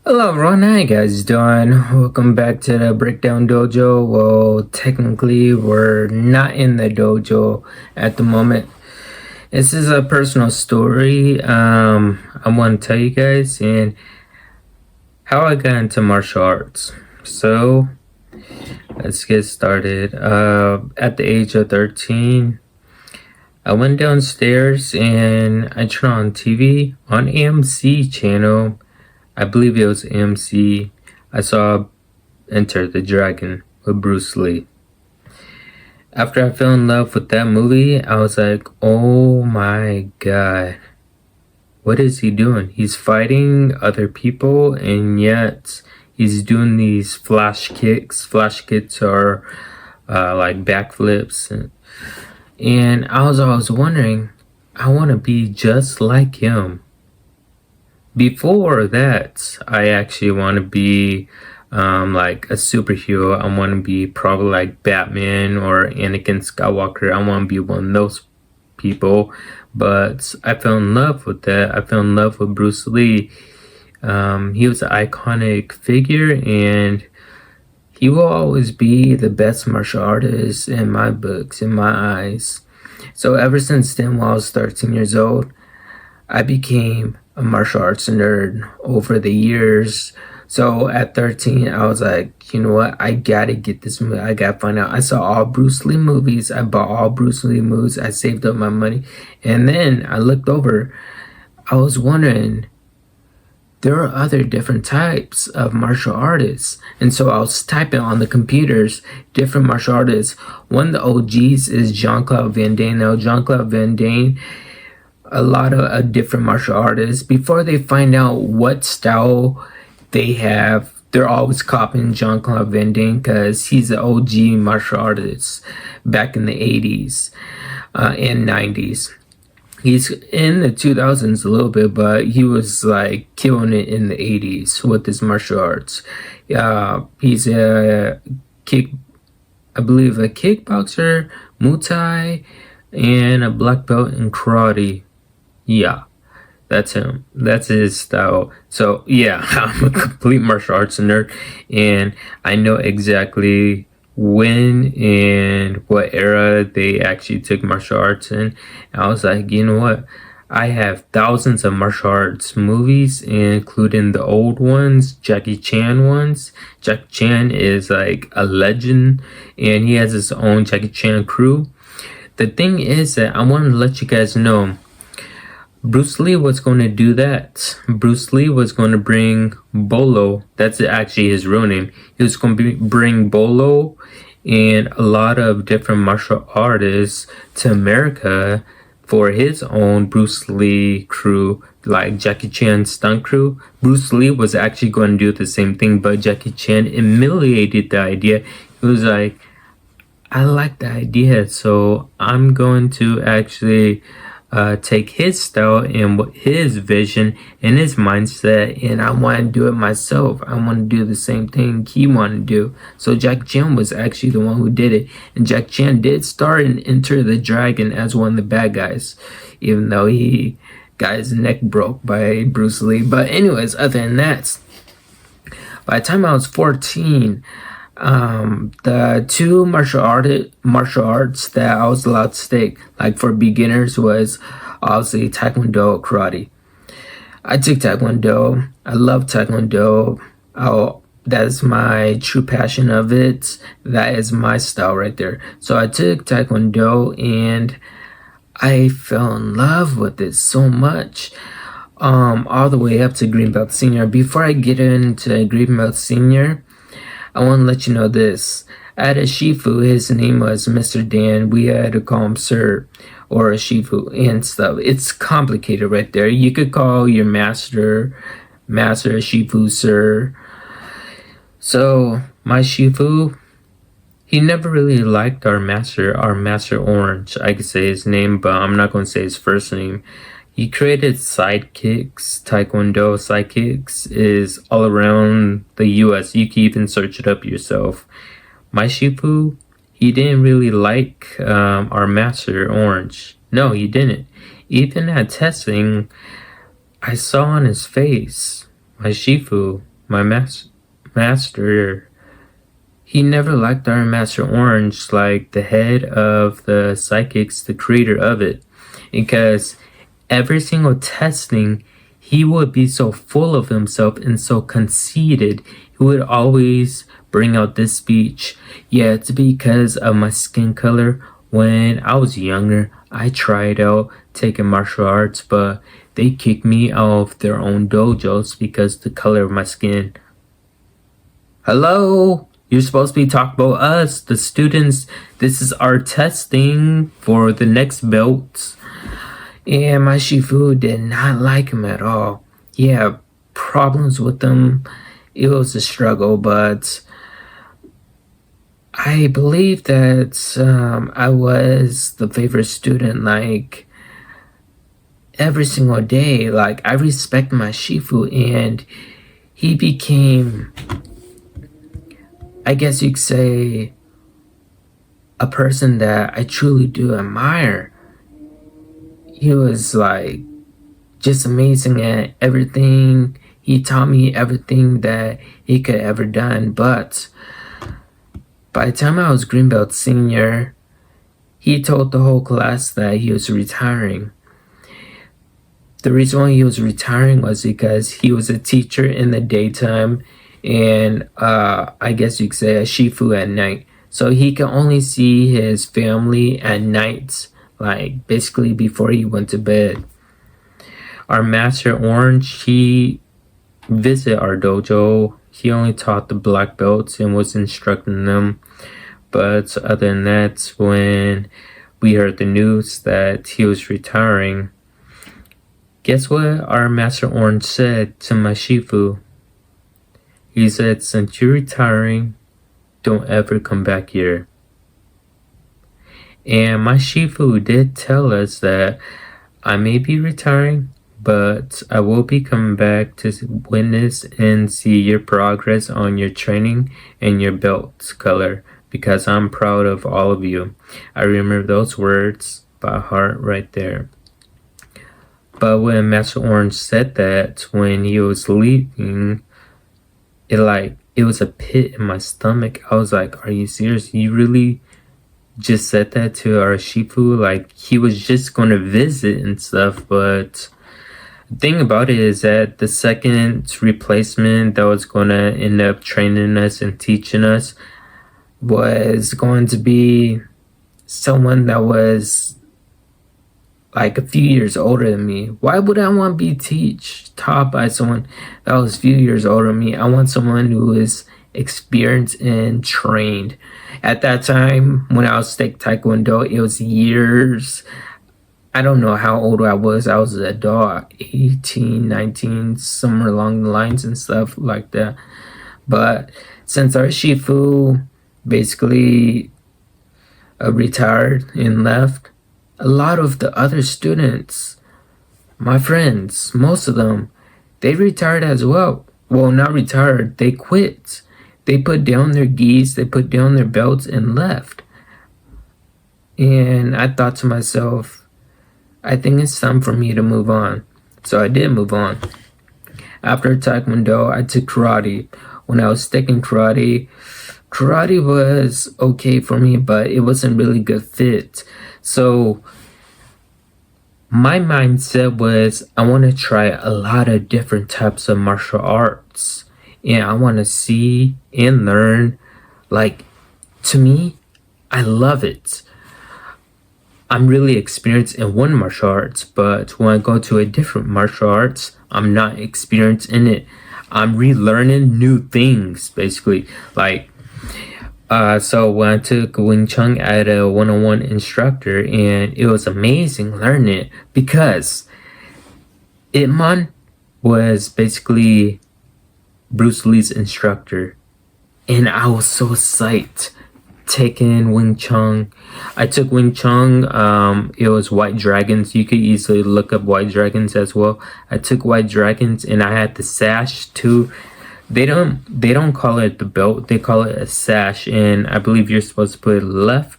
Hello everyone, how you guys doing? Welcome back to the Breakdown Dojo. Well, technically we're not in the dojo at the moment. This is a personal story I want to tell you guys and how I got into martial arts. So, let's get started. At the age of 13, I went downstairs and I turned on TV on AMC channel. I believe it was AMC. I saw Enter the Dragon with Bruce Lee. After I fell in love with that movie, I was like, oh my god, what is he doing? He's fighting other people and yet he's doing these flash kicks. Flash kicks are like backflips. And I was always wondering, I want to be just like him. Before that, I actually want to be like a superhero. I want to be probably like Batman or Anakin Skywalker. I want to be one of those people. But I fell in love with that. I fell in love with Bruce Lee. He was an iconic figure and he will always be the best martial artist in my books, in my eyes. So ever since then, while I was 13 years old, I became a martial arts nerd over the years. So at 13, I was like, you know what? I gotta get this movie. I gotta find out. I saw all Bruce Lee movies. I bought all Bruce Lee movies. I saved up my money. And then I looked over. I was wondering, there are other different types of martial artists. And so I was typing on the computers, different martial artists. One of the OGs is Jean-Claude Van Damme. Now, Jean-Claude Van Damme, a lot of different martial artists, before they find out what style they have, they're always copying Jean-Claude Van Damme because he's an OG martial artist back in the 80s and 90s. He's in the 2000s a little bit, but he was like killing it in the 80s with his martial arts. He's I believe a kickboxer, Muay Thai, and a black belt in karate. Yeah, that's him. That's his style. So yeah, I'm a complete martial arts nerd, and I know exactly when and what era they actually took martial arts in. And I was like, you know what? I have thousands of martial arts movies, including the old ones, Jackie Chan ones. Jackie Chan is like a legend, and he has his own Jackie Chan crew. The thing is that I want to let you guys know, Bruce Lee was going to do that. Bruce Lee was going to bring Bolo. That's actually his real name. He was going to bring Bolo and a lot of different martial artists to America for his own Bruce Lee crew, like Jackie Chan's stunt crew. Bruce Lee was actually going to do the same thing, but Jackie Chan humiliated the idea. He was like, I like the idea, so I'm going to actually take his style and his vision and his mindset, and I want to do it myself. I want to do the same thing he wanted to do. So Jack Chan was actually the one who did it, and Jack Chan did start in Enter the Dragon as one of the bad guys, even though he got his neck broke by Bruce Lee. But anyways, other than that, by the time I was 14, the two martial arts that I was allowed to take, like for beginners, was obviously Taekwondo or karate. I took Taekwondo. I love Taekwondo. That is my true passion of it. That is my style right there. So I took Taekwondo and I fell in love with it so much. All the way up to Green Belt Senior. Before I get into Green Belt Senior, I want to let you know this. At a Shifu, his name was Mr. Dan. We had to call him Sir or a Shifu and stuff. It's complicated right there. You could call your master Shifu Sir. So my Shifu, he never really liked our master Orange. I could say his name, but I'm not going to say his first name. He created sidekicks. Taekwondo sidekicks is all around the US. You can even search it up yourself. My Shifu, he didn't really like our master Orange. No, he didn't. Even at testing, I saw on his face, my Shifu, my master, he never liked our Master Orange, like the head of the psychics, the creator of it, because every single testing, he would be so full of himself and so conceited. He would always bring out this speech. Yeah, it's because of my skin color. When I was younger, I tried out taking martial arts, but they kicked me out of their own dojos because the color of my skin. Hello? You're supposed to be talking about us, the students. This is our testing for the next belts. And my Shifu did not like him at all. He had problems with him. It was a struggle, but I believe that I was the favorite student, like, every single day. Like, I respect my Shifu, and he became, I guess you could say, a person that I truly do admire. He was like just amazing at everything. He taught me everything that he could ever done. But by the time I was green belt senior, he told the whole class that he was retiring. The reason why he was retiring was because he was a teacher in the daytime, and I guess you could say a Shifu at night. So he could only see his family at nights, like basically before he went to bed. Our Master Orange, he visited our dojo. He only taught the black belts and was instructing them. But other than that, when we heard the news that he was retiring, guess what our Master Orange said to my Shifu? He said, since you're retiring, don't ever come back here. And my Shifu did tell us that I may be retiring, but I will be coming back to witness and see your progress on your training and your belt color, because I'm proud of all of you. I remember those words by heart right there. But when Master Orange said that, when he was leaving, it was a pit in my stomach. I was like, are you serious? You really just said that to our Shifu? Like, he was just going to visit and stuff. But the thing about it is that the second replacement that was going to end up training us and teaching us was going to be someone that was like a few years older than me. Why would I want to be taught by someone that was a few years older than me? I want someone who is experienced and trained. At that time, when I was taekwondo, it was years. I don't know how old I was. I was an adult, 18, 19, somewhere along the lines and stuff like that. But since our Shifu basically retired and left, a lot of the other students, my friends, most of them, they retired as well. Well, not retired, they quit. They put down their gis, they put down their belts and left. And I thought to myself, I think it's time for me to move on. So I did move on. After taekwondo, I took karate. When I was taking karate was okay for me, but it wasn't really good fit. So my mindset was, I want to try a lot of different types of martial arts. And I want to see and learn. Like, to me, I love it. I'm really experienced in one martial arts, but when I go to a different martial arts, I'm not experienced in it. I'm relearning new things, basically. Like, so when I took Wing Chun, I had a one-on-one instructor, and it was amazing learning it, because Ip Man was basically Bruce Lee's instructor, and I was so psyched taking Wing Chun. I took Wing Chun. It was White Dragons. You could easily look up White Dragons as well. I took White Dragons, and I had the sash too. They don't call it the belt. They call it a sash, and I believe you're supposed to put it left,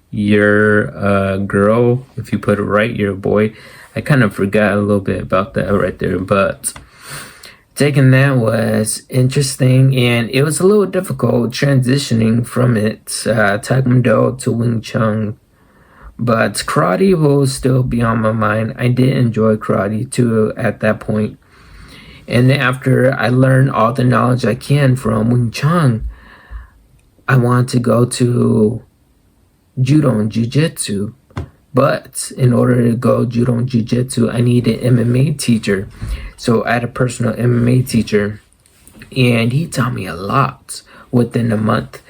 you're a girl. If you put it right, you're a boy. I kind of forgot a little bit about that right there, but taking that was interesting, and it was a little difficult transitioning from it, Taekwondo to Wing Chun. But karate will still be on my mind. I did enjoy karate too at that point. And then after I learned all the knowledge I can from Wing Chun, I want to go to Judo and Jiu-Jitsu. But in order to go Judo and Jiu-Jitsu, I need an MMA teacher. So I had a personal MMA teacher, and he taught me a lot within a month.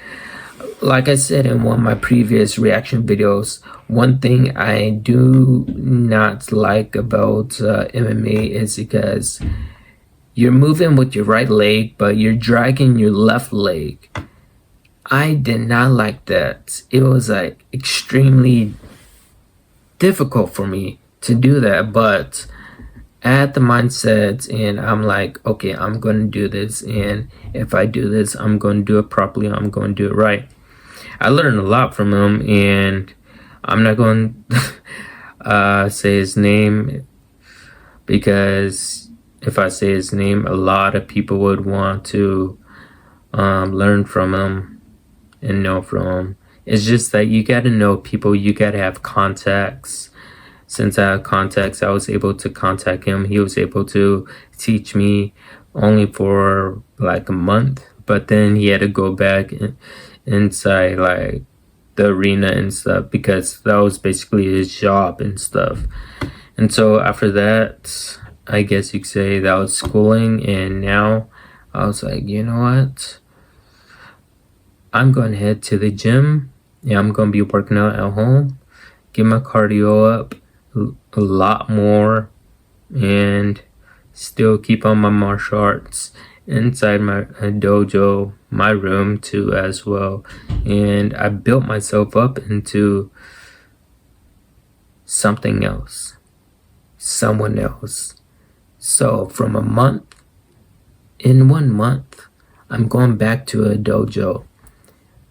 Like I said in one of my previous reaction videos, one thing I do not like about MMA is because you're moving with your right leg, but you're dragging your left leg. I did not like that. It was like extremely difficult for me to do that, but I had the mindset, and I'm like, okay, I'm going to do this, and if I do this, I'm going to do it properly, I'm going to do it right. I learned a lot from him, and I'm not going to say his name, because if I say his name, a lot of people would want to learn from him and know from him. It's just that you got to know people, you got to have contacts. Since I had contacts, I was able to contact him. He was able to teach me only for like a month, but then he had to go back inside like the arena and stuff, because that was basically his job and stuff. And so after that, I guess you could say that was schooling, and now I was like, you know what? I'm going to head to the gym. Yeah, I'm going to be working out at home, get my cardio up a lot more, and still keep on my martial arts inside my dojo, my room too as well. And I built myself up into something else, someone else. So from in 1 month, I'm going back to a dojo.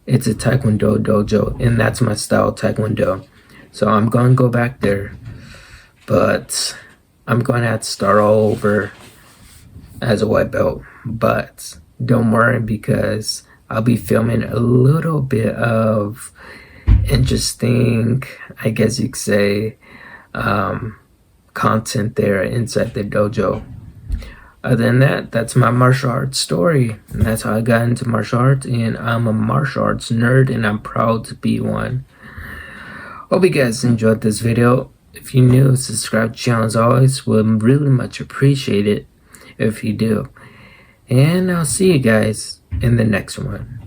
It's a Taekwondo dojo, and that's my style, Taekwondo. So I'm going to go back there, but I'm going to have to start all over as a white belt. But don't worry, because I'll be filming a little bit of interesting, I guess you could say, content there inside the dojo. Other than that, that's my martial arts story, and that's how I got into martial arts, and I'm a martial arts nerd, and I'm proud to be one. Hope you guys enjoyed this video. If you're new, subscribe to the channel as always. Would really much appreciate it if you do. And I'll see you guys in the next one.